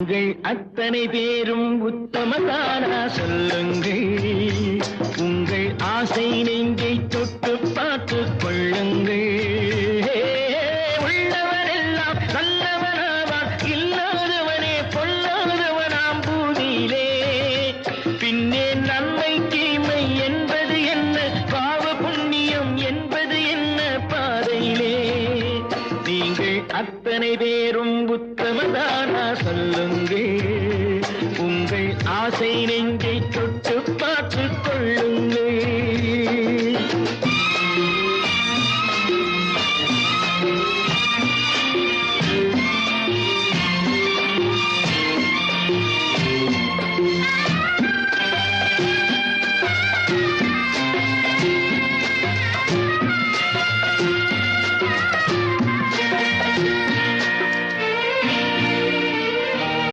நீங்கள் அத்தனை பேரும் உத்தமதானா சொல்லுங்கள். உங்கள் ஆசை நெஞ்சை தொட்டு பார்த்து கொள்ளுங்கள். உள்ளவரெல்லாம் நல்லவனாவான், இல்லாதவனே பொல்லாதவனாம் பூமியிலே. பின்னே நன்மை தீமை என்பது என்ன, பாவ புண்ணியம் என்பது என்ன பாதையிலே. நீங்கள் அத்தனை பேரும் உத்தமதானா சொல்லுங்கள். உங்கள் ஆசை நெஞ்சை தொட்டு பார்த்து கொள்ளு.